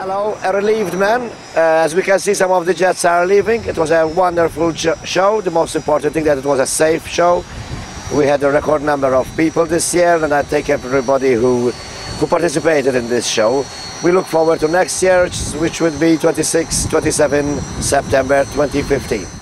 Hello, a relieved man. As we can see, some of the jets are leaving. It was a wonderful show. The most important thing that it was a safe show. We had a record number of people this year, and I thank everybody who participated in this show. We look forward to next year, which would be 26-27 September 2015.